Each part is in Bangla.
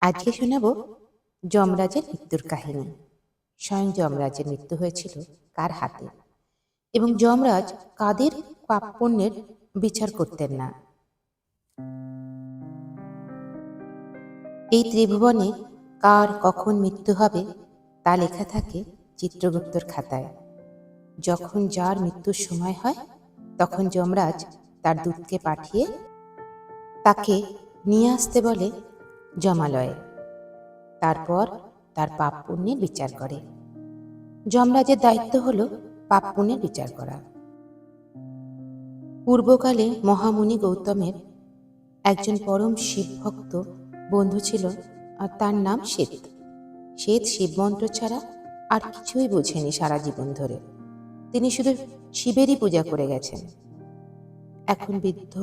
আজকে শোনাব যমরাজের মৃত্যুর কাহিনী। স্বয়ং যমরাজের মৃত্যু হয়েছিল কার হাতে, এবং যমরাজ কাদের পাপ পুণ্যের বিচার করতেন না। এই ত্রিভুবনে কার কখন মৃত্যু হবে তা লেখা থাকে চিত্রগুপ্তর খাতায়। যখন যার মৃত্যুর সময় হয় তখন যমরাজ তার দূতকে পাঠিয়ে তাকে নিয়ে আসতে বলে যমালয়ে। তারপর তার পাপ পুণ্যের বিচার করে। যমরাজের দায়িত্ব হলো পাপ পুণ্যের বিচার করা। পূর্বকালে মহামুনি গৌতমের একজন পরম শিবভক্ত বন্ধু ছিল, আর তার নাম শ্বেত। শ্বেত শিবমন্ত্র ছাড়া আর কিছুই বোঝেনি সারা জীবন ধরে। তিনি শুধু শিবেরই পূজা করে গেছেন। এখন বৃদ্ধ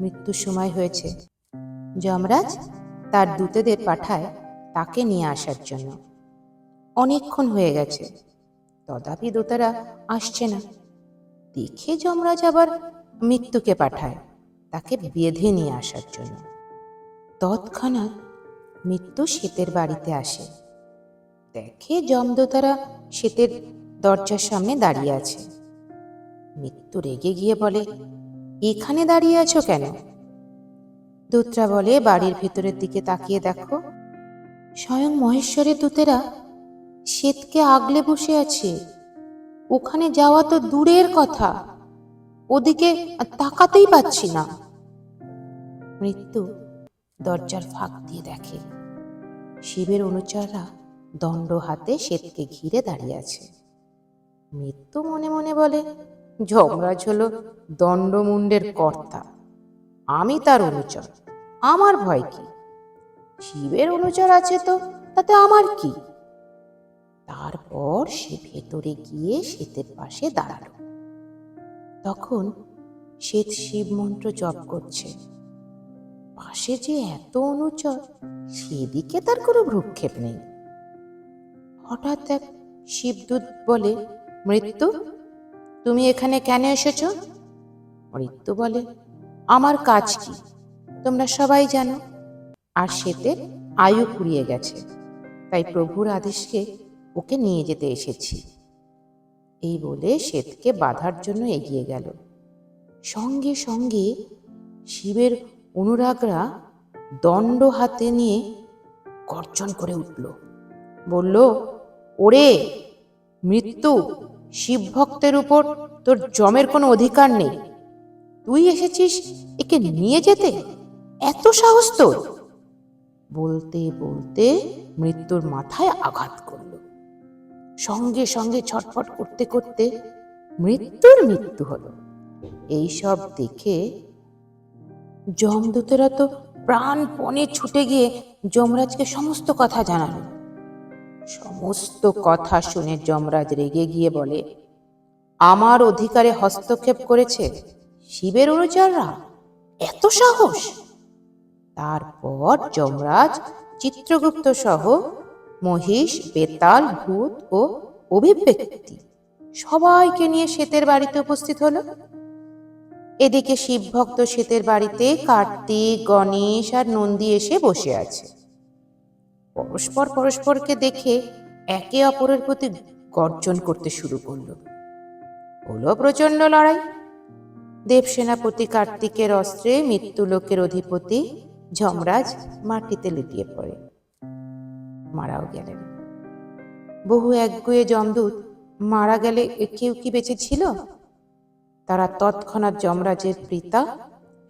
মৃত্যুর সময় হয়েছে। যমরাজ তার দূতদের পাঠায় তাকে নিয়ে আসার জন্য। অনেকক্ষণ হয়ে গেছে, তথাপি দূতেরা আসছে না। দেখে যমরাজ আবার মৃত্যুকে পাঠায় তাকে বেঁধে নিয়ে আসার জন্য। তৎক্ষণাৎ মৃত্যু শ্বেতের বাড়িতে আসে। দেখে যমদূতেরা শ্বেতের দরজার সামনে দাঁড়িয়ে আছে। মৃত্যু রেগে গিয়ে বলে, এখানে দাঁড়িয়ে আছো কেন? দূতরা বলে, বাড়ির ভেতরের দিকে তাকিয়ে দেখো, স্বয়ং মহেশ্বরের দূতেরা শ্বেতকে আগলে বসে আছে। ওখানে যাওয়া তো দূরের কথা, ওদিকে তাকাতেই পাচ্ছি না। মৃত্যু দরজার ফাঁক দিয়ে দেখে শিবের অনুচররা দণ্ড হাতে শ্বেতকে ঘিরে দাঁড়িয়ে আছে। মৃত্যু মনে মনে বলে, যমরাজ হলো দণ্ডমুণ্ডের কর্তা, আমি তার অনুচর, আমার ভয় কি? শিবের অনুচর আছে তো তাতে আমার কি? তারপর সে ভেতরে গিয়ে শ্বেতের পাশে দাঁড়ালো। তখন শ্বেত শিব মন্ত্র জপ করছে। পাশে যে এত অনুচর, সেদিকে তার কোনো ভ্রুক্ষেপ নেই। হঠাৎ এক শিবদূত বলে, মৃত্যু, তুমি এখানে কেন এসেছ? মৃত্যু বলে, আমার কাজ কি তোমরা সবাই জানো, আর শ্বেতের আয়ু ফুরিয়ে গেছে, তাই প্রভুর আদেশকে ওকে নিয়ে যেতে এসেছি। এই বলে শ্বেতকে বাধার জন্য এগিয়ে গেল। সঙ্গে সঙ্গে শিবের অনুরাগরা দণ্ড হাতে নিয়ে গর্জন করে উঠল, বলল, ওরে মৃত্যু, শিব ভক্তের উপর তোর যমের কোনো অধিকার নেই। তুই এসেছিস একে নিয়ে যেতে, এত সাহস তোর? বলতে বলতে মৃত্যুর মাথায় আঘাত করল। সঙ্গে সঙ্গে ছটফট করতে করতে মৃত্যুর মৃত্যু হলো। এইসব দেখে যমদূতেরা তো প্রাণপণে ছুটে গিয়ে যমরাজকে সমস্ত কথা জানালো। সমস্ত কথা শুনে যমরাজ রেগে গিয়ে বলে, আমার অধিকারে হস্তক্ষেপ করেছে শিবের অনুচররা, এত সাহস! তারপর যমরাজ চিত্রগুপ্ত সহ মহিষ, বেতাল, ভূত ও অভিব্যক্তি সবাইকে নিয়ে শ্বেতের বাড়িতে উপস্থিত হলো। এদিকে শিবভক্ত শ্বেতের বাড়িতে কার্তিক, গণেশ আর নন্দী এসে বসে আছে। পরস্পর পরস্পরকে দেখে একে অপরের প্রতি গর্জন করতে শুরু করলো। হলো প্রচন্ড লড়াই। দেবসেনাপতি কার্তিকের অস্ত্রে মৃত্যুলোকের অধিপতি যমরাজ মাটিতে লুটিয়ে পড়ে, মারাও গেলেন। বহু একগুঁয়ে যমদূত মারা গেলে কেউ কি বেঁচে ছিল? তারা তৎক্ষণাৎ যমরাজের পিতা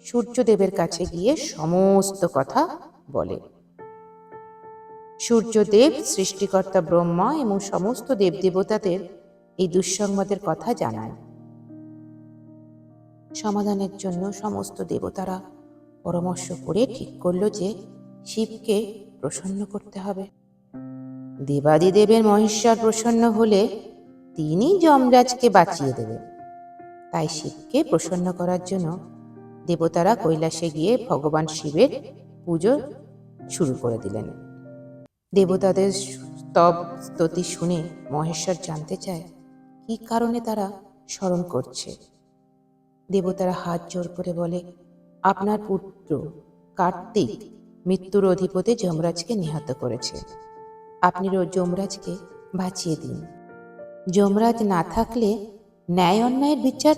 সূর্যদেবের কাছে গিয়ে সমস্ত কথা বলে। সূর্যদেব সৃষ্টিকর্তা ব্রহ্মা এবং সমস্ত দেবদেবতাদের এই দুঃসংবাদের কথা জানায়। সমাধানের জন্য সমস্ত দেবতারা পরামর্শ করে ঠিক করল যে শিবকে প্রসন্ন করতে হবে। দেবাদিদেবের মহেশ্বর প্রসন্ন হলে তিনি যমরাজকে বাঁচিয়ে দেবেন। তাই শিবকে প্রসন্ন করার জন্য দেবতারা কৈলাসে গিয়ে ভগবান শিবের পুজো শুরু করে দিলেন। দেবতাদের স্তব স্তুতি শুনে মহেশ্বর জানতে চায় কি কারণে তারা স্মরণ করছে। দেবতারা হাত জোর করে বলে, আপনার পুত্র কার্তিক মৃত্যুর অধিপতি যমরাজকে নিহত করেছে। আপনি যমরাজকে বাঁচিয়ে দিন। যমরাজ না থাকলে ন্যায় অন্যায়ের বিচার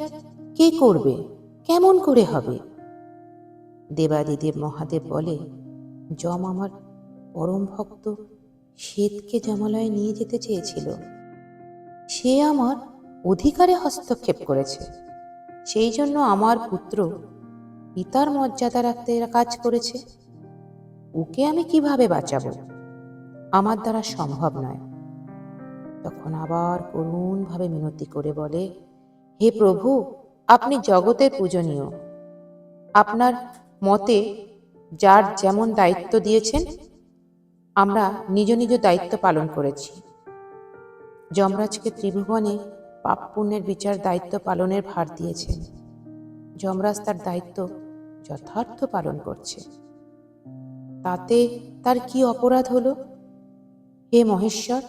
কে করবে? কেমন করে হবে? দেবাদিদেব মহাদেব বলে, যম আমার পরম ভক্ত শ্বেতকে যমালয়ে নিয়ে যেতে চেয়েছিল। সে আমার অধিকারে হস্তক্ষেপ করেছে। সেই জন্য আমার পুত্র পিতার মর্যাদা রাখতে এরা কাজ করেছে। ওকে আমি কিভাবে বাঁচাবো? আমার দ্বারা সম্ভব নয়। তখন আবার করুণভাবে মিনতি করে বলে, হে প্রভু, আপনি জগতের পূজনীয়। আপনার মতে যার যেমন দায়িত্ব দিয়েছেন আমরা নিজ নিজ দায়িত্ব পালন করেছি। যমরাজকে ত্রিভুবনে পাপ পুণ্যের বিচার দায়িত্ব পালনের ভার দিয়েছেন। যমরাজ তার দায়িত্ব যথার্থ পালন করছে। তাতে তার কি অপরাধ হলো? হে মহেশ্বর,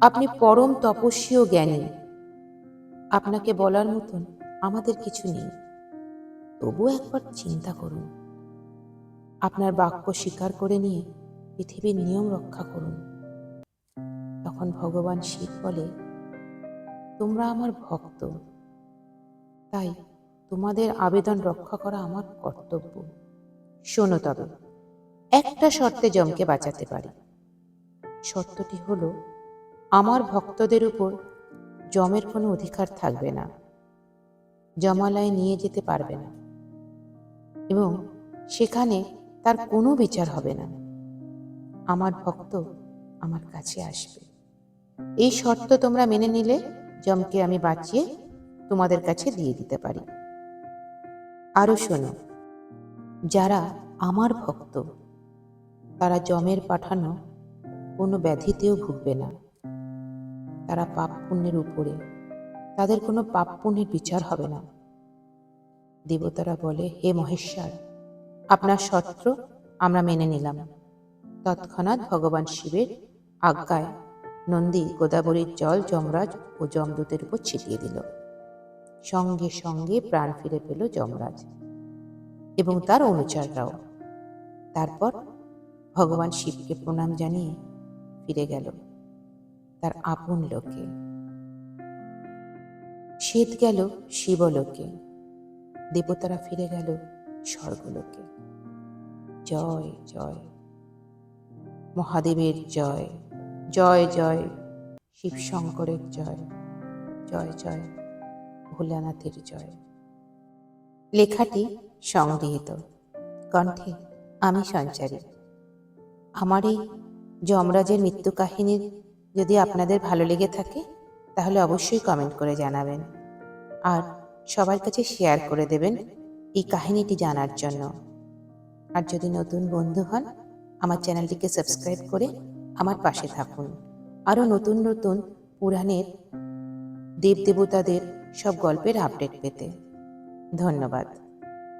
আপনি পরম তপস্বী ও জ্ঞানী। আপনাকে বলার মতন আমাদের কিছু নেই। তবু একবার চিন্তা করুন। আপনার বাক্য স্বীকার করে নিয়ে পৃথিবীর নিয়ম রক্ষা করুন। তখন ভগবান শিব বলে, তোমরা আমার ভক্ত, তাই তোমাদের আবেদন রক্ষা করা আমার কর্তব্য। শোনো তবে, একটা শর্তে যমকে বাঁচাতে পারি। শর্তটি হলো, আমার ভক্তদের উপর যমের কোনো অধিকার থাকবে না, যমালয়ে নিয়ে যেতে পারবে না, এবং সেখানে তার কোনো বিচার হবে না। আমার ভক্ত আমার কাছে আসবে। এই শর্ত তোমরা মেনে নিলে যমকে আমি বাঁচিয়ে তোমাদের কাছে দিয়ে দিতে পারি। আরো শোনো, যারা আমার ভক্ত তারা যমের পাঠানো কোনো ব্যাধিতেও ভুগবে না। তারা পাপ পুণ্যের উপরে, তাদের কোনো পাপ পুণ্যের বিচার হবে না। দেবতারা বলে, হে মহেশ্বর, আপনার শর্ত আমরা মেনে নিলাম। তৎক্ষণাৎ ভগবান শিবের আজ্ঞায় নন্দী গোদাবরীর জল যমরাজ ও যমদূতের উপর ছিটিয়ে দিল। সঙ্গে সঙ্গে প্রাণ ফিরে পেল যমরাজ এবং তার অনুচররাও। তারপর ভগবান শিবকে প্রণাম জানিয়ে ফিরে গেল তার আপন লোকে। শ্বেত গেল শিবলোকে, দেবতারা ফিরে গেল স্বর্গলোকে। জয় জয় মহাদেবের জয়, জয় জয় শিব শঙ্করের জয়, জয় জয় ভোলানাথের জয়। লেখাটি সংগৃহীত, কণ্ঠে আমি সঞ্চারী। আমার এই যমরাজের মৃত্যু কাহিনী যদি আপনাদের ভালো লেগে থাকে তাহলে অবশ্যই কমেন্ট করে জানাবেন, আর সবার কাছে শেয়ার করে দেবেন এই কাহিনীটি জানার জন্য। আর যদি নতুন বন্ধু হন, আমার চ্যানেলটিকে সাবস্ক্রাইব করে আমার পাশে থাকুন আরও নতুন নতুন পুরাণের দেবদেবতাদের সব গল্পের আপডেট পেতে। ধন্যবাদ।